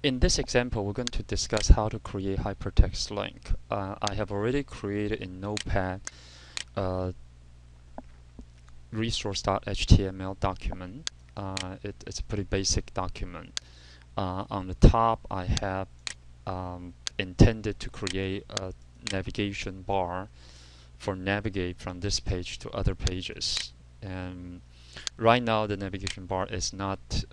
In this example, we're going to discuss how to create hypertext link. I have already created in Notepad a resource.html document. It's a pretty basic document. On the top, I have intended to create a navigation bar for navigate from this page to other pages. And right now, the navigation bar is not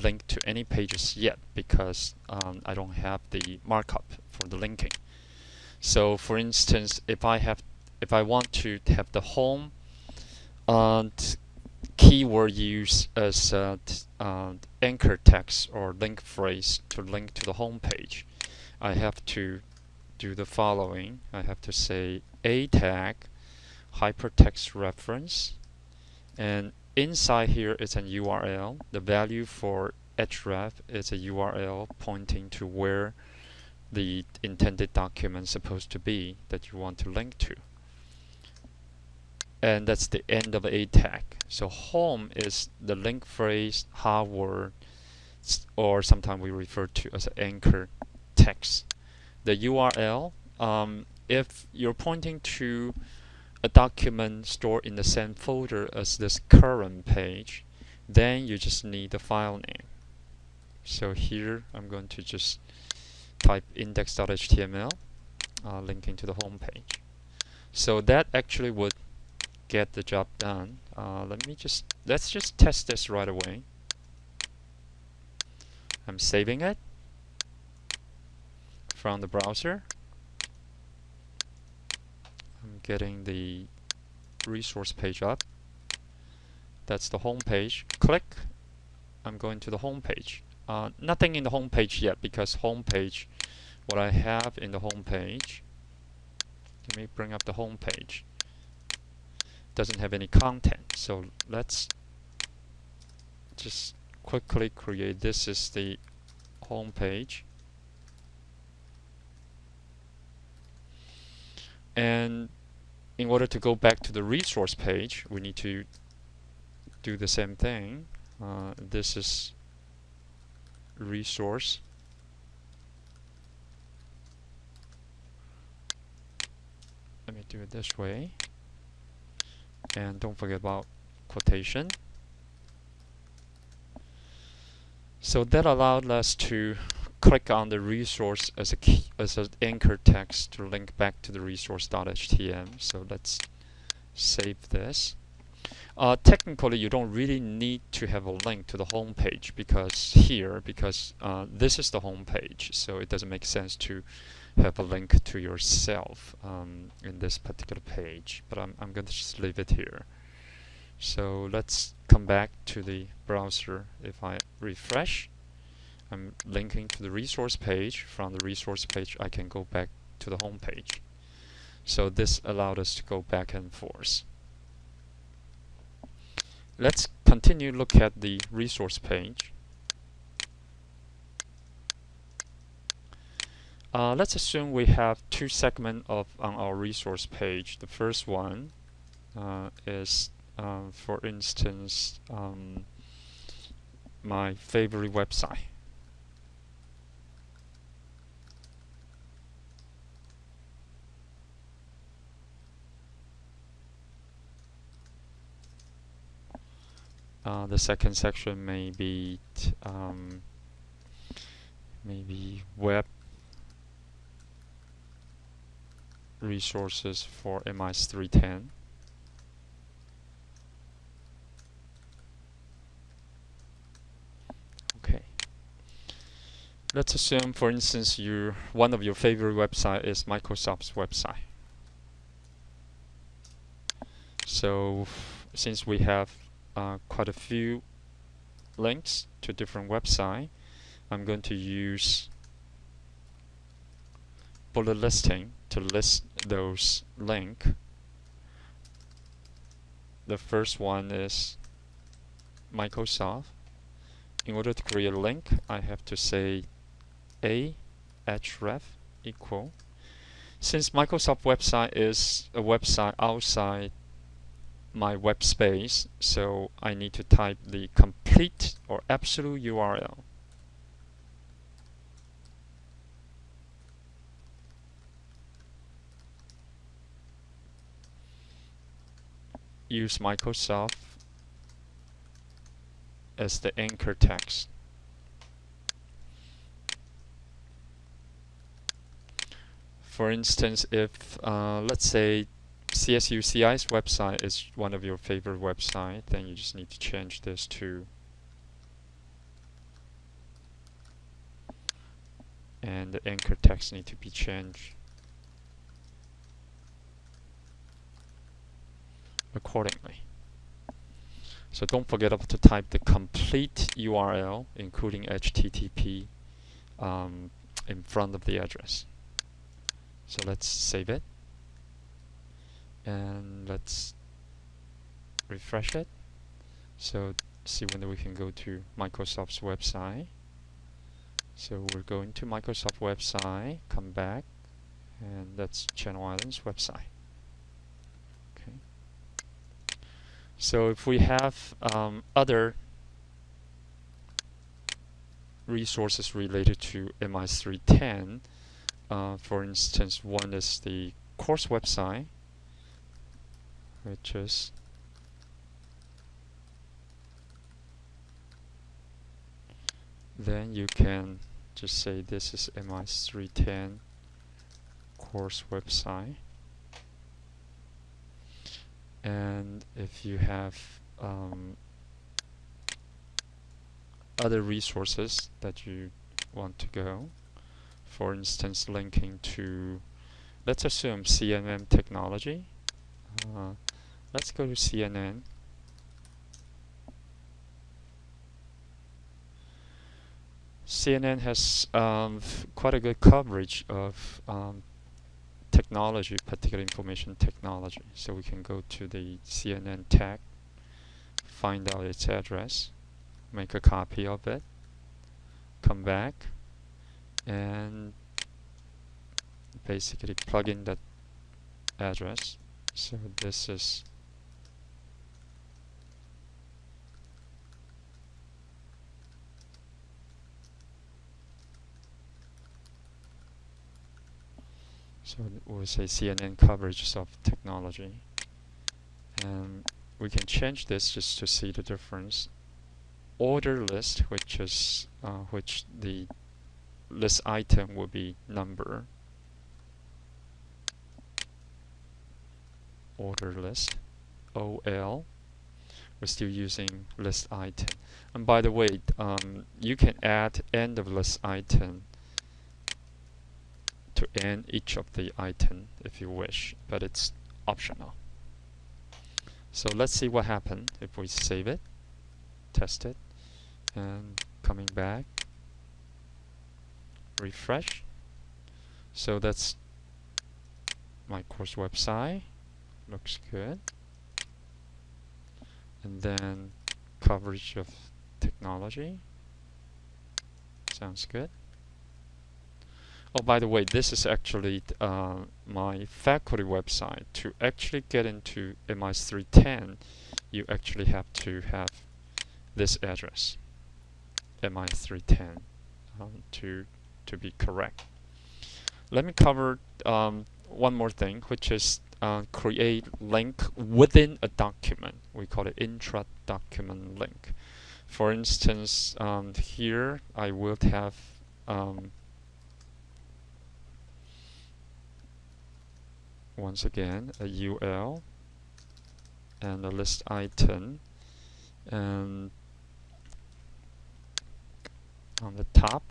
linked to any pages yet because I don't have the markup for the linking. So for instance, if I want to have the home keyword used as anchor text or link phrase to link to the home page, I have to do the following. I have to say a tag hypertext reference, and inside here is an URL. The value for href is a URL pointing to where the intended document is supposed to be that you want to link to. And that's the end of a tag. So home is the link phrase, hot word, or sometimes we refer to as an anchor text. The URL, if you're pointing to a document stored in the same folder as this current page, then you just need the file name. So here I'm going to just type index.html, linking to the home page. So that actually would get the job done. Let's just test this right away. I'm saving it from the browser. I'm getting the resource page up. That's the home page. Click. I'm going to the home page. Nothing in the home page yet because home page, what I have in the home page, let me bring up the home page, doesn't have any content. So let's just quickly create. This is the home page. And in order to go back to the resource page, we need to do the same thing. This is resource. Let me do it this way. And don't forget about quotation. So that allowed us to click on the resource as an anchor text to link back to the resource.html. So let's save this. Technically, you don't really need to have a link to the home page because this is the home page, so it doesn't make sense to have a link to yourself in this particular page. But I'm going to just leave it here. So let's come back to the browser. If I refresh, I'm linking to the resource page. From the resource page, I can go back to the home page. So this allowed us to go back and forth. Let's continue look at the resource page. Let's assume we have two segments on our resource page. The first one is, for instance, my favorite website. The second section may be maybe web resources for MIS 310. Okay. Let's assume, for instance, one of your favorite website is Microsoft's website. So since we have quite a few links to different websites, I'm going to use bullet listing to list those links. The first one is Microsoft. In order to create a link, I have to say a href equal. Since Microsoft website is a website outside my web space, so I need to type the complete or absolute URL. use Microsoft as the anchor text. For instance, if let's say CSUCI's website is one of your favorite websites, then you just need to change this to, and the anchor text need to be changed accordingly. So don't forget to type the complete URL, including HTTP, in front of the address. So let's save it, and let's refresh it. So see when we can go to Microsoft's website. So we're going to Microsoft website, come back, and that's Channel Islands website. Okay. So if we have other resources related to MI310, for instance, one is the course website, which is then you can just say this is MI310 course website. And if you have other resources that you want to go, for instance, linking to, let's assume CNN technology. Let's go to CNN. CNN has quite a good coverage of technology, particularly information technology. So we can go to the CNN tag, find out its address, make a copy of it, come back, and basically plug in that address. So this is we'll say CNN coverage of technology, and we can change this just to see the difference. Order list, which is which the list item will be number. Order list, OL. We're still using list item. And by the way, you can add end of list item to end each of the item if you wish, but it's optional. So let's see what happens if we save it, test it, and coming back, refresh. So that's my course website, looks good. And then coverage of technology, sounds good. Oh, by the way, this is actually my faculty website. To actually get into MI310, you actually have to have this address, MI310, to be correct. Let me cover one more thing, which is create link within a document. We call it intra-document link. For instance, here I will have once again a UL and a list item, and on the top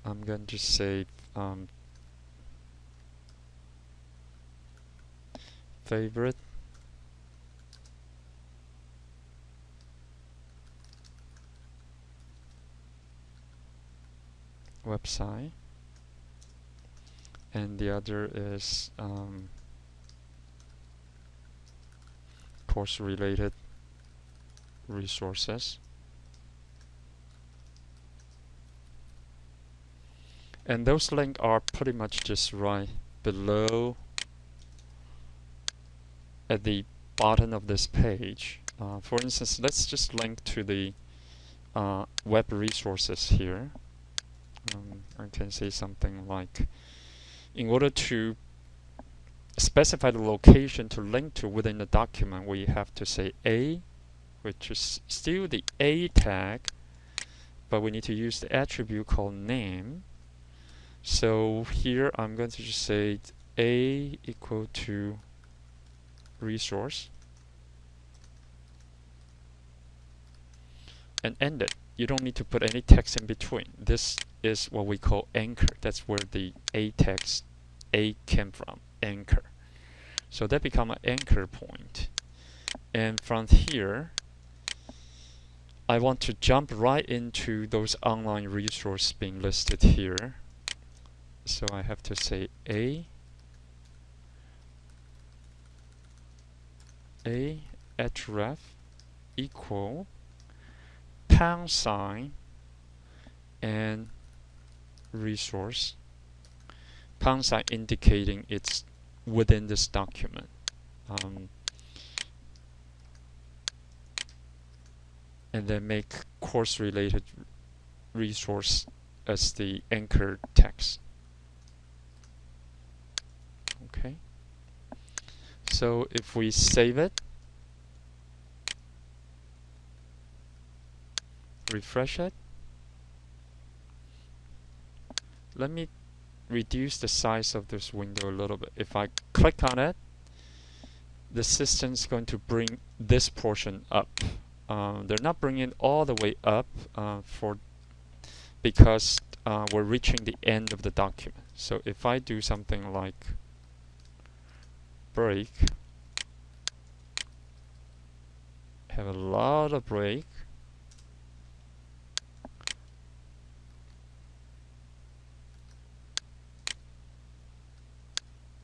I'm going to say favorite website, and the other is course related resources. And those links are pretty much just right below at the bottom of this page. For instance, let's just link to the web resources here. I can say something like, in order to specify the location to link to within the document, we have to say A, which is still the A tag, but we need to use the attribute called name. So here I'm going to just say A equal to resource and end it. You don't need to put any text in between. This is what we call anchor. That's where the A text A came from, anchor. So that becomes an anchor point. And from here, I want to jump right into those online resources being listed here. So I have to say A href equal # and resource, # indicating it's within this document. And then make course related resource as the anchor text. Okay. So if we save it, refresh it, let me reduce the size of this window a little bit. If I click on it, the system's going to bring this portion up. They're not bringing it all the way up because we're reaching the end of the document. So if I do something like break, have a lot of break,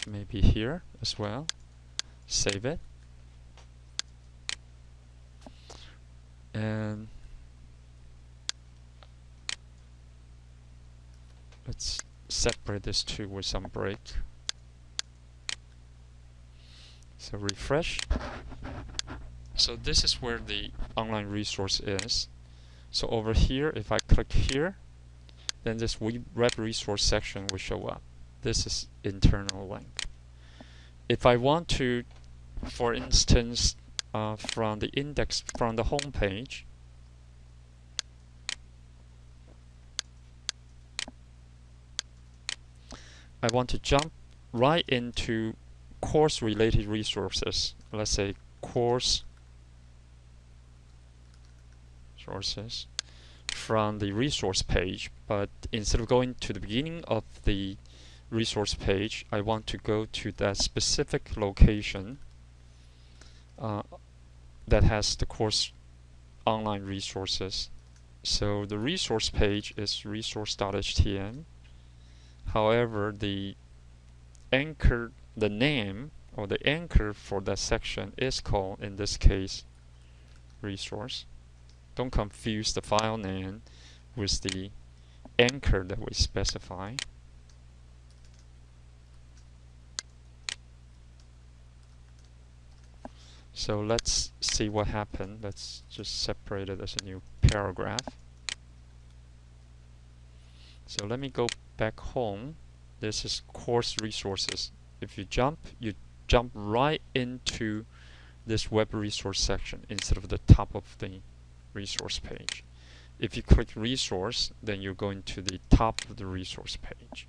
maybe here as well, save it, and let's separate this two with some break. So refresh. So this is where the online resource is. So over here, if I click here, then this web resource section will show up. This is internal link. If I want to, for instance, from the index, from the home page, I want to jump right into course related resources. Let's say course sources from the resource page, but instead of going to the beginning of the resource page, I want to go to that specific location that has the course online resources. So the resource page is resource.htm. However, the anchor, the name or the anchor for that section is called, in this case, resource. Don't confuse the file name with the anchor that we specify. So let's see what happened. Let's just separate it as a new paragraph. So let me go back home. This is course resources. If you jump right into this web resource section instead of the top of the resource page. If you click resource, then you're going to the top of the resource page.